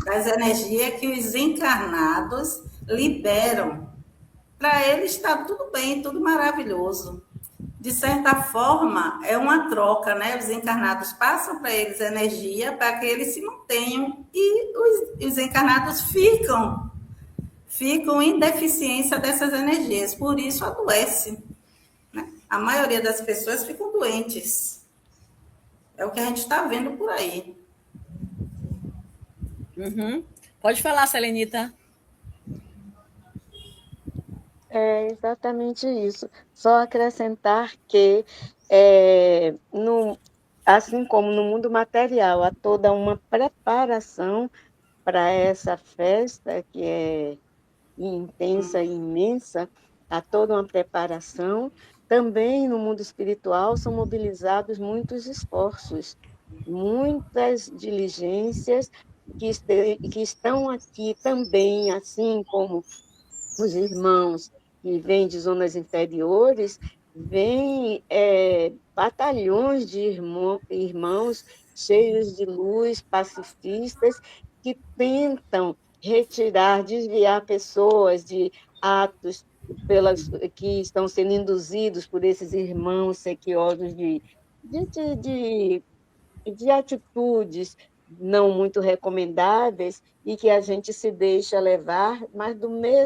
das energias que os encarnados liberam. Para eles está tudo bem, tudo maravilhoso. De certa forma, é uma troca, né? Os encarnados passam para eles energia para que eles se mantenham, e os encarnados ficam em deficiência dessas energias, por isso adoecem. Né? A maioria das pessoas ficam doentes. É o que a gente está vendo por aí. Pode falar, Selenita. É exatamente isso. Só acrescentar que, assim como no mundo material, há toda uma preparação para essa festa, que é intensa e imensa, há toda uma preparação. Também no mundo espiritual são mobilizados muitos esforços, muitas diligências que estão aqui também, assim como os irmãos que vêm de zonas inferiores, vêm batalhões de irmãos cheios de luz, pacifistas, que tentam retirar, desviar pessoas de atos que estão sendo induzidos por esses irmãos sequiosos de atitudes não muito recomendáveis, e que a gente se deixa levar, mas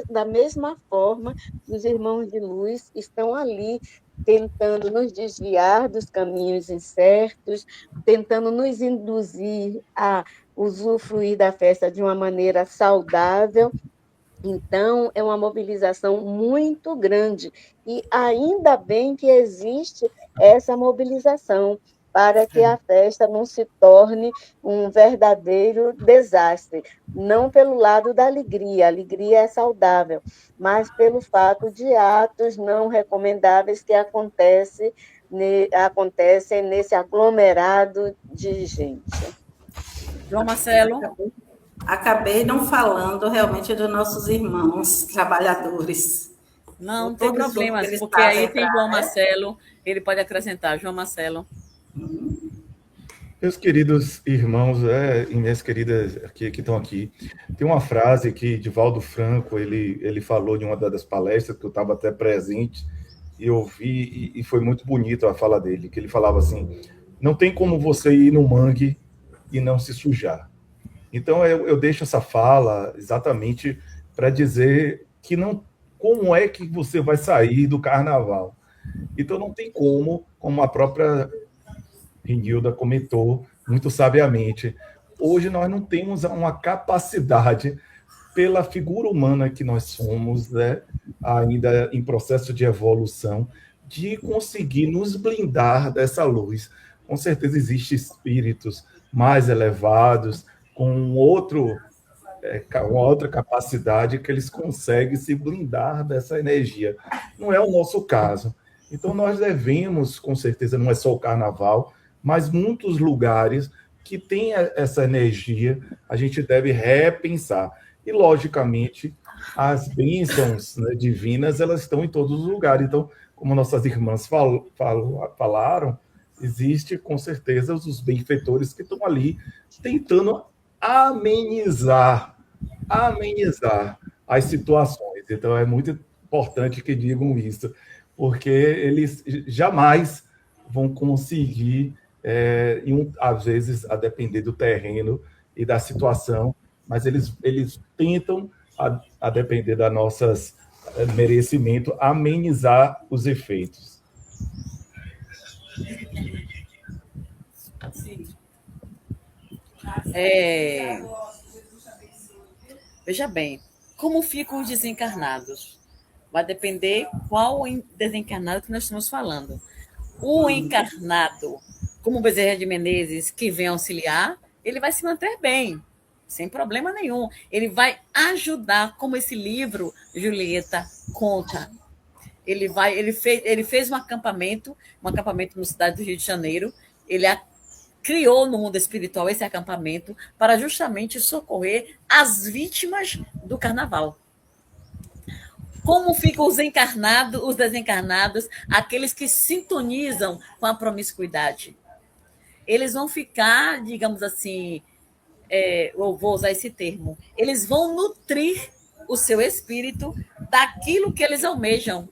da mesma forma, os irmãos de luz estão ali tentando nos desviar dos caminhos incertos, tentando nos induzir a usufruir da festa de uma maneira saudável. Então, é uma mobilização muito grande, e ainda bem que existe essa mobilização, para que a festa não se torne um verdadeiro desastre, não pelo lado da alegria, a alegria é saudável, mas pelo fato de atos não recomendáveis que acontecem nesse aglomerado de gente. João Marcelo. Acabei não falando realmente dos nossos irmãos trabalhadores. Não tem problema, porque aí tem João Marcelo, ele pode acrescentar. João Marcelo. Meus queridos irmãos e minhas queridas que estão aqui, tem uma frase que Divaldo Franco ele falou de uma das palestras, que eu estava até presente, e ouvi, e foi muito bonito a fala dele, que ele falava assim: não tem como você ir no mangue e não se sujar. Então eu deixo essa fala exatamente para dizer que como é que você vai sair do carnaval. Então não tem como a própria Renilda comentou muito sabiamente, hoje nós não temos uma capacidade, pela figura humana que nós somos, né, ainda em processo de evolução, de conseguir nos blindar dessa luz. Com certeza existem espíritos mais elevados, com uma outra capacidade que eles conseguem se blindar dessa energia. Não é o nosso caso. Então, nós devemos, com certeza, não é só o carnaval, mas muitos lugares que têm essa energia, a gente deve repensar. E, logicamente, as bênçãos, né, divinas, elas estão em todos os lugares. Então, como nossas irmãs falaram, existe, com certeza, os benfeitores que estão ali tentando amenizar as situações. Então, é muito importante que digam isso, porque eles jamais vão conseguir, às vezes, a depender do terreno e da situação, mas eles tentam, a depender da nossas merecimento, amenizar os efeitos. Veja bem, como ficam os desencarnados? Vai depender qual desencarnado que nós estamos falando. O encarnado, como Bezerra de Menezes, que vem auxiliar, ele vai se manter bem, sem problema nenhum. Ele vai ajudar, como esse livro, Julieta, conta. Ele fez um acampamento na cidade do Rio de Janeiro. Ele criou no mundo espiritual esse acampamento para justamente socorrer as vítimas do carnaval. Como ficam os encarnados, os desencarnados, aqueles que sintonizam com a promiscuidade? Eles vão ficar, digamos assim, eu vou usar esse termo, eles vão nutrir o seu espírito daquilo que eles almejam,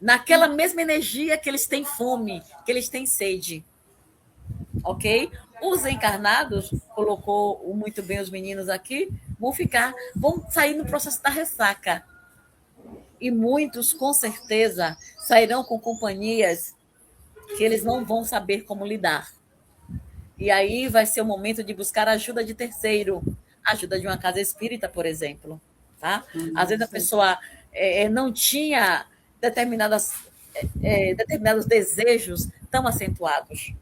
naquela mesma energia que eles têm fome, que eles têm sede. Ok? Os encarnados, colocou muito bem os meninos aqui, vão sair no processo da ressaca. E muitos, com certeza, sairão com companhias que eles não vão saber como lidar. E aí vai ser o momento de buscar ajuda de terceiro, ajuda de uma casa espírita, por exemplo. Tá? Às vezes a pessoa não tinha determinados desejos tão acentuados.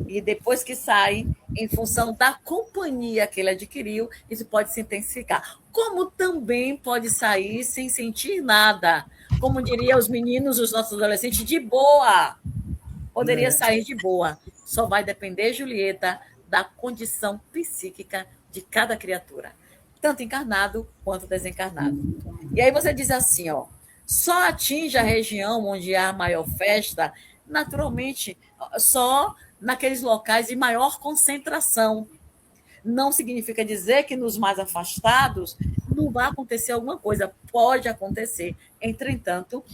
E depois que sai, em função da companhia que ele adquiriu, isso pode se intensificar. Como também pode sair sem sentir nada. Como diriam os meninos, os nossos adolescentes, de boa. Poderia sair de boa. Só vai depender, Julieta, da condição psíquica de cada criatura. Tanto encarnado quanto desencarnado. E aí você diz assim, só atinge a região onde há maior festa, naturalmente, só naqueles locais de maior concentração. Não significa dizer que nos mais afastados não vai acontecer alguma coisa. Pode acontecer. Entretanto,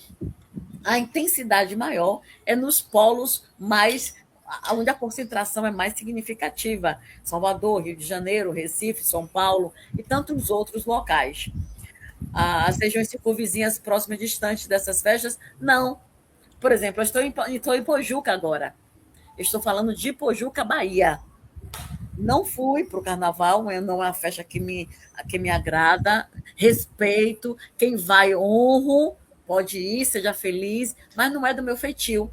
a intensidade maior é nos polos onde a concentração é mais significativa. Salvador, Rio de Janeiro, Recife, São Paulo e tantos outros locais. As regiões circunvizinhas próximas e distantes dessas festas, não. Por exemplo, eu estou em Pojuca agora. Estou falando de Pojuca, Bahia. Não fui para o carnaval, não é uma festa que me agrada. Respeito, quem vai, honro, pode ir, seja feliz, mas não é do meu feitio.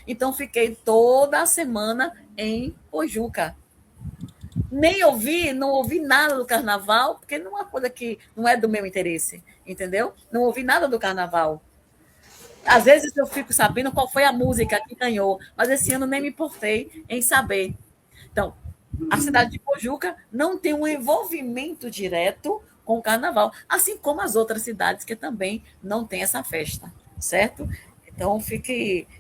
Então, fiquei toda a semana em Pojuca. Não ouvi nada do carnaval, porque não é uma coisa que não é do meu interesse, entendeu? Não ouvi nada do carnaval. Às vezes eu fico sabendo qual foi a música que ganhou, mas esse ano nem me importei em saber. Então, a cidade de Pojuca não tem um envolvimento direto com o carnaval, assim como as outras cidades que também não têm essa festa, certo? Então,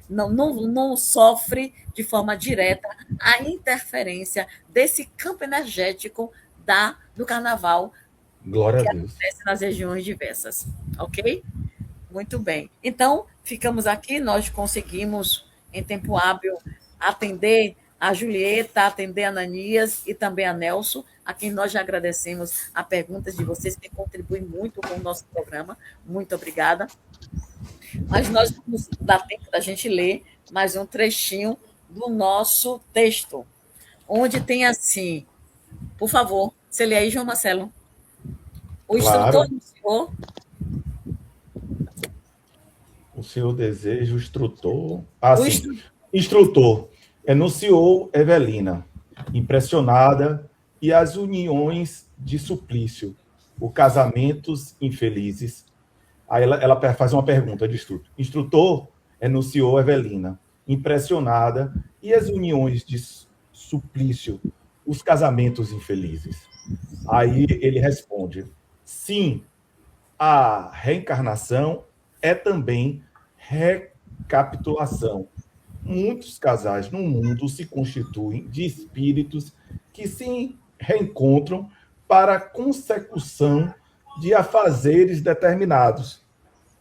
não sofre de forma direta a interferência desse campo energético do carnaval. Glória que a Deus. Acontece nas regiões diversas, ok? Muito bem. Então, ficamos aqui, nós conseguimos, em tempo hábil, atender a Julieta, atender a Ananias e também a Nelson, a quem nós já agradecemos a perguntas de vocês, que contribuem muito com o nosso programa. Muito obrigada. Mas nós vamos dar tempo da gente ler mais um trechinho do nosso texto, onde tem assim, por favor, você lê aí, João Marcelo. O instrutor do senhor... O seu desejo, instrutor. O Sim. Instrutor. Enunciou Evelina, impressionada, e as uniões de suplício, os casamentos infelizes. Aí ela faz uma pergunta de instrutor. Instrutor, enunciou Evelina, impressionada, e as uniões de suplício, os casamentos infelizes. Aí ele responde: sim, a reencarnação é também recapitulação. Muitos casais no mundo se constituem de espíritos que se reencontram para a consecução de afazeres determinados.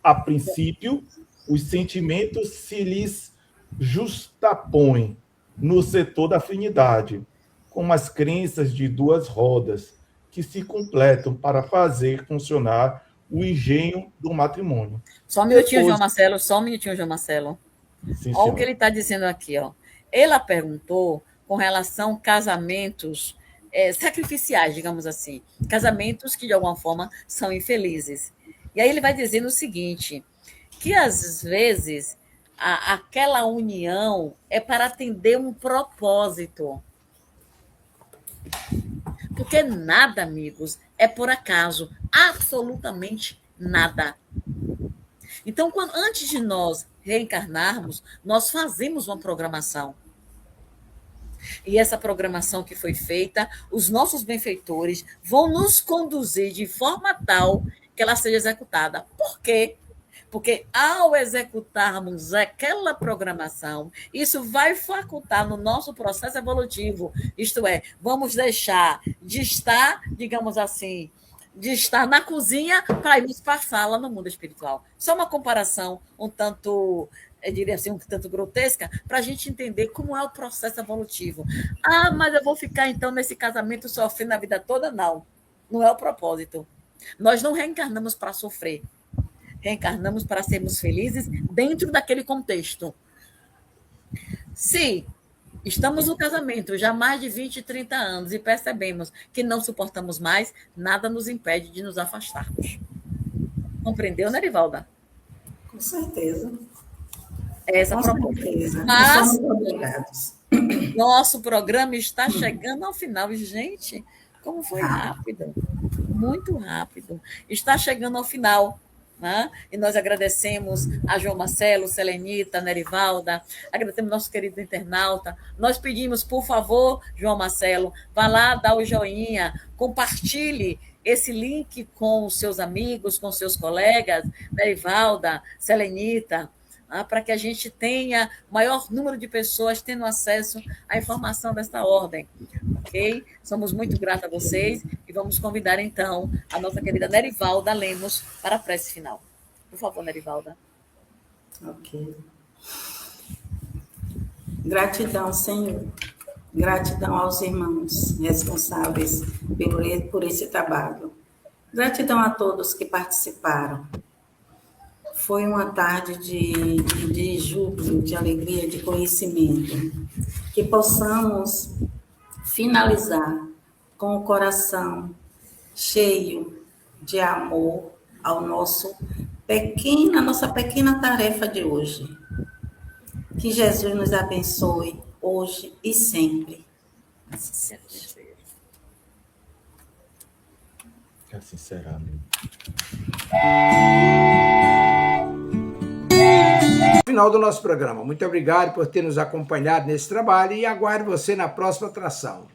A princípio, os sentimentos se lhes justapõem no setor da afinidade, como as crenças de duas rodas que se completam para fazer funcionar o engenho do matrimônio. Só um minutinho, João Marcelo, só um minutinho, João Marcelo. Sim, olha o que ele está dizendo aqui. Ó. Ela perguntou com relação a casamentos sacrificiais, digamos assim. Casamentos que, de alguma forma, são infelizes. E aí ele vai dizendo o seguinte, que, às vezes, aquela união é para atender um propósito. Porque nada, amigos, é por acaso. Absolutamente nada. Então, antes de nós reencarnarmos, nós fazemos uma programação. E essa programação que foi feita, os nossos benfeitores vão nos conduzir de forma tal que ela seja executada. Por quê? Porque ao executarmos aquela programação, isso vai facultar no nosso processo evolutivo. Isto é, vamos deixar de estar, digamos assim, de estar na cozinha para irmos para a sala no mundo espiritual. Só uma comparação um tanto, eu diria assim, um tanto grotesca, para a gente entender como é o processo evolutivo. Ah, mas eu vou ficar, então, nesse casamento sofrendo a vida toda? Não, não é o propósito. Nós não reencarnamos para sofrer. Reencarnamos para sermos felizes dentro daquele contexto. Se estamos no casamento já há mais de 20, 30 anos e percebemos que não suportamos mais, nada nos impede de nos afastarmos. Compreendeu, Nerivalda? Com certeza. É essa a proposta. Mas nosso programa está chegando ao final. Gente, como foi rápido. Muito rápido. Está chegando ao final. Né? E nós agradecemos a João Marcelo, Selenita, Nerivalda, agradecemos nosso querido internauta. Nós pedimos, por favor, João Marcelo, vá lá, dá o joinha, compartilhe esse link com os seus amigos, com seus colegas, Nerivalda, Selenita, para que a gente tenha o maior número de pessoas tendo acesso à informação desta ordem. Ok? Somos muito gratos a vocês e vamos convidar, então, a nossa querida Nerivalda Lemos para a prece final. Por favor, Nerivalda. Ok. Gratidão, Senhor. Gratidão aos irmãos responsáveis por esse trabalho. Gratidão a todos que participaram. Foi uma tarde de júbilo, de alegria, de conhecimento. Que possamos finalizar com o coração cheio de amor ao nossa pequena tarefa de hoje. Que Jesus nos abençoe hoje e sempre. Que assim será, amigo. Final do nosso programa. Muito obrigado por ter nos acompanhado nesse trabalho e aguardo você na próxima atração.